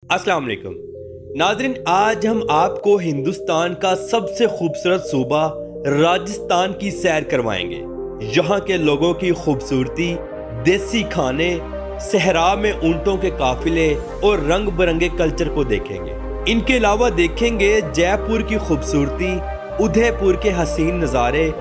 अस्सलाम वालेकुम नाज़रीन, आज हम आपको हिंदुस्तान का सबसे खूबसूरत सूबा राजस्थान की सैर करवाएंगे। यहाँ के लोगों की खूबसूरती, देसी खाने, सहरा में ऊंटों के काफिले और रंग बिरंगे कल्चर को देखेंगे। इनके अलावा देखेंगे जयपुर की खूबसूरती, उदयपुर के हसीन नज़ारे,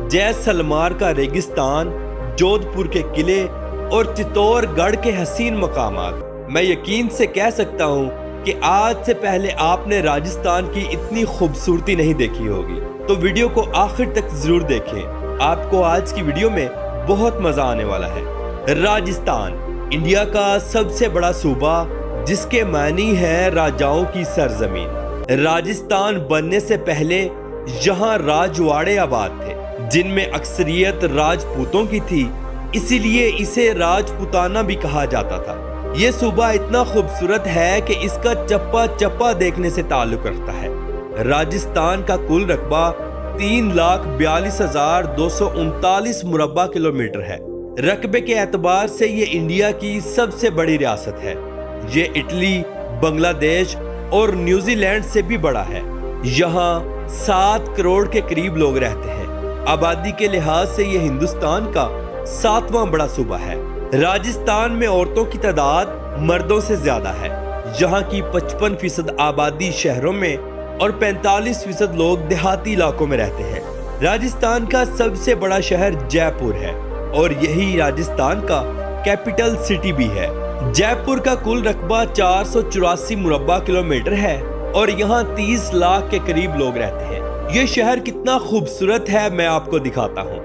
जैसलमेर का रेगिस्तान, जोधपुर के किले और चित्तौड़गढ़ के हसीन मकामात। मैं यकीन से कह सकता हूँ कि आज से पहले आपने राजस्थान की इतनी खूबसूरती नहीं देखी होगी, तो वीडियो को आखिर तक जरूर देखें। आपको आज की वीडियो में बहुत मजा आने वाला है। राजस्थान इंडिया का सबसे बड़ा सूबा, जिसके मानी है राजाओं की सरजमीन। राजस्थान बनने से पहले यहाँ राजवाड़े आबाद थे, जिनमें अक्सरियत राजपूतों की थी, इसीलिए इसे राजपूताना भी कहा जाता था। ये सूबा इतना खूबसूरत है कि इसका चप्पा चप्पा देखने से ताल्लुक रखता है। राजस्थान का कुल रकबा 3,42,239 मुरब्बा किलोमीटर है। रकबे के एतबार से ये इंडिया की सबसे बड़ी रियासत है। ये इटली, बांग्लादेश और न्यूजीलैंड से भी बड़ा है। यहाँ 7 करोड़ के करीब लोग रहते हैं। आबादी के लिहाज से ये हिंदुस्तान का 7वां बड़ा सूबा है। राजस्थान में औरतों की तादाद मर्दों से ज्यादा है। यहाँ की 55% आबादी शहरों में और 45% लोग देहाती इलाकों में रहते हैं। राजस्थान का सबसे बड़ा शहर जयपुर है और यही राजस्थान का कैपिटल सिटी भी है। जयपुर का कुल रकबा 484 मुरब्बा किलोमीटर है और यहाँ 30 लाख के करीब लोग रहते हैं। ये शहर कितना खूबसूरत है मैं आपको दिखाता हूँ।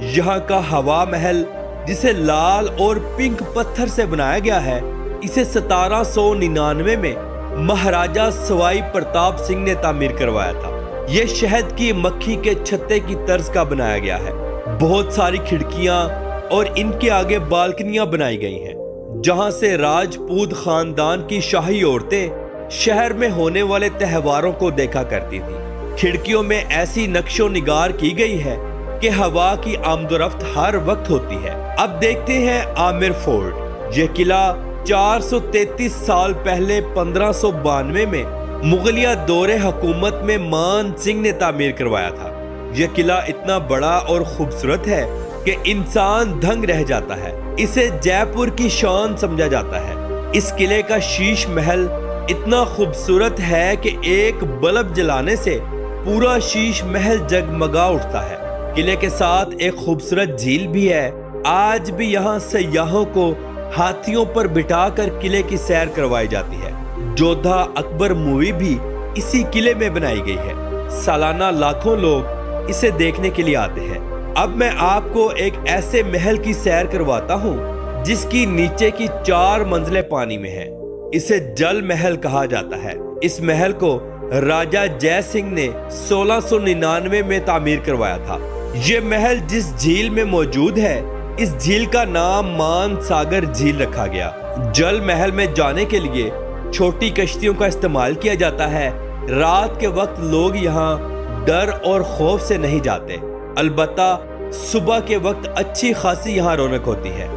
यहाँ का हवा महल, जिसे लाल और पिंक पत्थर से बनाया गया है, इसे 1799 में महाराजा सवाई प्रताप सिंह ने तामीर करवाया था। यह शहद की मक्खी के छत्ते की तर्ज का बनाया गया है। बहुत सारी खिड़कियां और इनके आगे बालकनियां बनाई गई हैं, जहां से राजपूत खानदान की शाही औरतें शहर में होने वाले त्योहारों को देखा करती थी। खिड़कियों में ऐसी नक्शो निगार की गई है कि हवा की आमदोरफ्त हर वक्त होती है। अब देखते हैं आमिर फोर्ट। यह किला 433 साल पहले 1592 में मुगलिया दौरे हुकूमत में मान सिंह ने तामीर करवाया था। यह किला इतना बड़ा और खूबसूरत है कि इंसान दंग रह जाता है। इसे जयपुर की शान समझा जाता है। इस किले का शीश महल इतना खूबसूरत है कि एक बल्ब जलाने से पूरा शीश महल जगमगा उठता है। किले के साथ एक खूबसूरत झील भी है। आज भी यहाँ सयाहों को हाथियों पर बिठाकर किले की सैर करवाई जाती है। जोधा अकबर मूवी भी इसी किले में बनाई गई है। सालाना लाखों लोग इसे देखने के लिए आते हैं। अब मैं आपको एक ऐसे महल की सैर करवाता हूँ जिसकी नीचे की 4 मंजिलें पानी में है। इसे जल महल कहा जाता है। इस महल को राजा जय सिंह ने 1699 में तामीर करवाया था। ये महल जिस झील में मौजूद है, इस झील का नाम मान सागर झील रखा गया। जल महल में जाने के लिए छोटी कश्तियों का इस्तेमाल किया जाता है। रात के वक्त लोग यहाँ डर और खौफ से नहीं जाते, अलबत्ता सुबह के वक्त अच्छी खासी यहाँ रौनक होती है।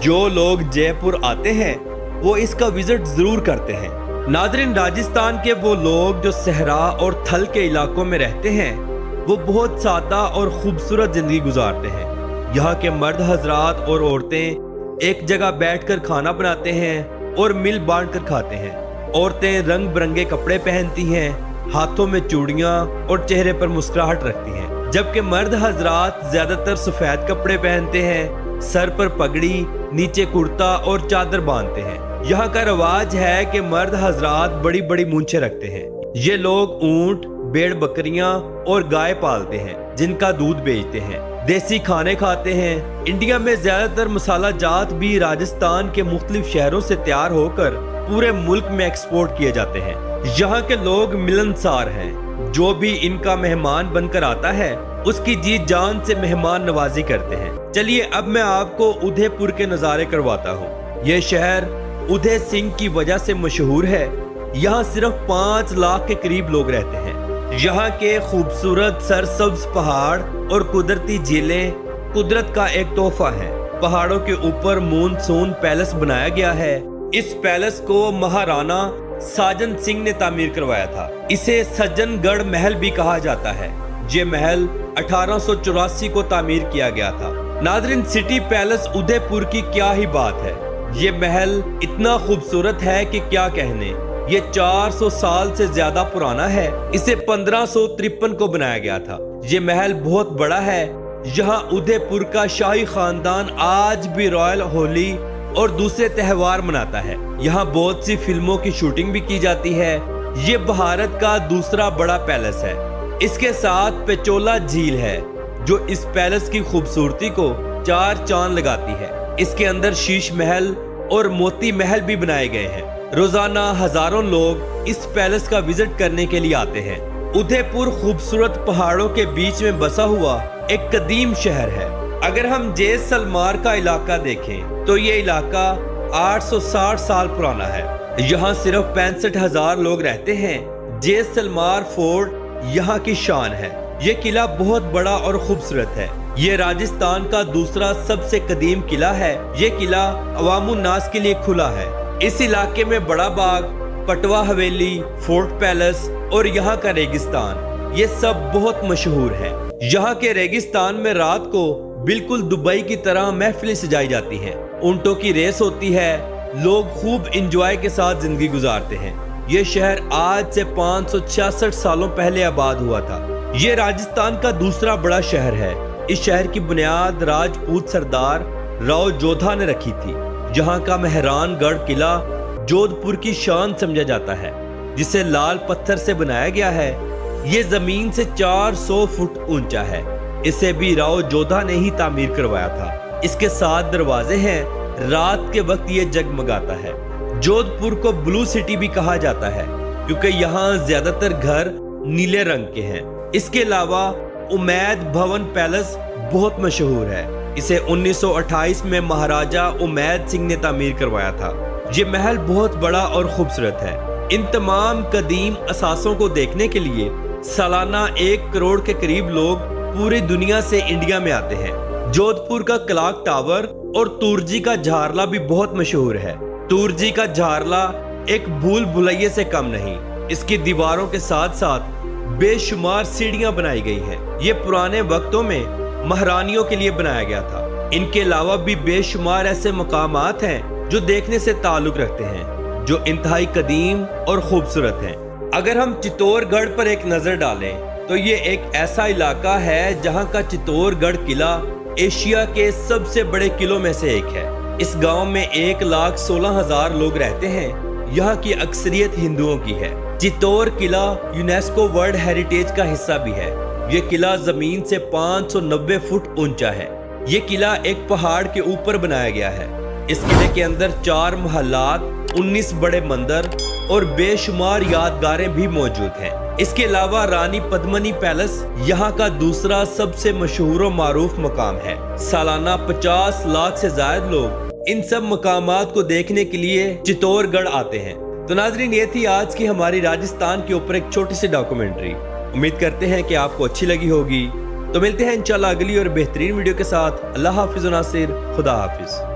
जो लोग जयपुर आते हैं वो इसका विजिट जरूर करते हैं। नाज़रीन, राजस्थान के वो लोग जो सहरा और थल के इलाकों में रहते हैं, वो बहुत सादा और खूबसूरत जिंदगी गुजारते हैं। यहाँ के मर्द हजरात और औरतें एक जगह बैठकर खाना बनाते हैं और मिल बांट कर खाते हैं। औरतें रंग बिरंगे कपड़े पहनती हैं, हाथों में चूड़ियाँ और चेहरे पर मुस्कुराहट रखती हैं, जबकि मर्द हजरात ज्यादातर सफेद कपड़े पहनते हैं, सर पर पगड़ी, नीचे कुर्ता और चादर बांधते हैं। यहाँ का रवाज है कि मर्द हजरात बड़ी बड़ी मूंछें रखते हैं। ये लोग ऊंट, भेड़, बकरियां और गाय पालते हैं, जिनका दूध बेचते हैं। देसी खाने खाते हैं। इंडिया में ज्यादातर मसाला जात भी राजस्थान के मुख्तलिफ शहरों से तैयार होकर पूरे मुल्क में एक्सपोर्ट किए जाते हैं। यहाँ के लोग मिलनसार हैं। जो भी इनका मेहमान बनकर आता है, उसकी जी जान से मेहमान नवाजी करते हैं। चलिए अब मैं आपको उदयपुर के नज़ारे करवाता हूँ। ये शहर उदय सिंह की वजह से मशहूर है। यहाँ सिर्फ 5 लाख के करीब लोग रहते हैं। यहाँ के खूबसूरत सरसब्ज पहाड़ और कुदरती झीलें कुदरत का एक तोहफा है। पहाड़ों के ऊपर मूनसून पैलेस बनाया गया है। इस पैलेस को महाराणा साजन सिंह ने तामीर करवाया था। इसे सज्जनगढ़ महल भी कहा जाता है। ये महल 1884 को तामीर किया गया था। नाज़रीन, सिटी पैलेस उदयपुर की क्या ही बात है। ये महल इतना खूबसूरत है कि क्या कहने। ये 400 साल से ज्यादा पुराना है। इसे 1553 को बनाया गया था। ये महल बहुत बड़ा है। यहाँ उदयपुर का शाही खानदान आज भी रॉयल होली और दूसरे त्योहार मनाता है। यहाँ बहुत सी फिल्मों की शूटिंग भी की जाती है। ये भारत का दूसरा बड़ा पैलेस है। इसके साथ पेचोला झील है जो इस पैलेस की खूबसूरती को 4 चांद लगाती है। इसके अंदर शीश महल और मोती महल भी बनाए गए हैं। रोजाना हजारों लोग इस पैलेस का विजिट करने के लिए आते हैं। उदयपुर खूबसूरत पहाड़ों के बीच में बसा हुआ एक कदीम शहर है। अगर हम जैसलमेर का इलाका देखें तो ये इलाका 860 साल पुराना है। यहाँ सिर्फ 65,000 लोग रहते हैं। जैसलमेर फोर्ट यहाँ की शान है। ये किला बहुत बड़ा और खूबसूरत है। ये राजस्थान का दूसरा सबसे कदीम किला है। ये किला अवामुन्नास के लिए खुला है। इस इलाके में बड़ा बाग, पटवा हवेली, फोर्ट पैलेस और यहाँ का रेगिस्तान, ये सब बहुत मशहूर है। यहाँ के रेगिस्तान में रात को बिल्कुल दुबई की तरह महफिलें सजाई जाती हैं। ऊंटों की रेस होती है। लोग खूब इंजॉय के साथ जिंदगी गुजारते हैं। ये शहर आज से 566 सालों पहले आबाद हुआ था। ये राजस्थान का दूसरा बड़ा शहर है। इस शहर की बुनियाद राजपूत सरदार राव जोधा ने रखी थी। यहाँ का मेहरानगढ़ किला जोधपुर की शान समझा जाता है, जिसे लाल पत्थर से बनाया गया है। ये जमीन से 400 फुट ऊंचा है। इसे भी राव जोधा ने ही तामीर करवाया था। इसके 7 दरवाजे हैं। रात के वक्त ये जगमगाता है। जोधपुर को ब्लू सिटी भी कहा जाता है क्योंकि यहाँ ज्यादातर घर नीले रंग के हैं। इसके अलावा उमैद भवन पैलेस बहुत मशहूर है। इसे 1928 में महाराजा उमैद सिंह ने तामीर करवाया था। ये महल बहुत बड़ा और खूबसूरत है। इन तमाम कदीम असासों को देखने के लिए सालाना 1 करोड़ के करीब लोग पूरी दुनिया से इंडिया में आते हैं। जोधपुर का क्लॉक टावर और तुरजी का झारला भी बहुत मशहूर है। तुरजी का झारला एक भूल भुलैये से कम नहीं। इसकी दीवारों के साथ साथ बेशुमार सीढ़ियां बनाई गई हैं। ये पुराने वक्तों में महारानियों के लिए बनाया गया था। इनके अलावा भी बेशुमार ऐसे मकामात हैं जो देखने से ताल्लुक रखते हैं, जो इंतहाई कदीम और खूबसूरत हैं। अगर हम चित्तौड़गढ़ पर एक नजर डालें तो ये एक ऐसा इलाका है जहां का चित्तौड़गढ़ किला एशिया के सबसे बड़े किलों में से एक है। इस गांव में 1,16,000 लोग रहते हैं। यहाँ की अक्सरियत हिंदुओं की है। चित्तौड़ किला यूनेस्को वर्ल्ड हेरिटेज का हिस्सा भी है। ये किला जमीन से 590 फुट ऊंचा है। ये किला एक पहाड़ के ऊपर बनाया गया है। इस किले के अंदर 4 महलात, 19 बड़े मंदिर और बेशुमार यादगारें भी मौजूद हैं। इसके अलावा रानी पद्मिनी पैलेस यहाँ का दूसरा सबसे मशहूर और मारूफ मकाम है। सालाना 50 लाख से ज्यादा लोग इन सब मकामात को देखने के लिए चित्तौड़गढ़ आते हैं। तो नाजरीन, ये थी आज की हमारी राजस्थान के ऊपर एक छोटी सी डॉक्यूमेंट्री। उम्मीद करते हैं कि आपको अच्छी लगी होगी। तो मिलते हैं इंशाल्लाह अगली और बेहतरीन वीडियो के साथ। अल्लाह हाफिज नासिर, खुदा हाफिज।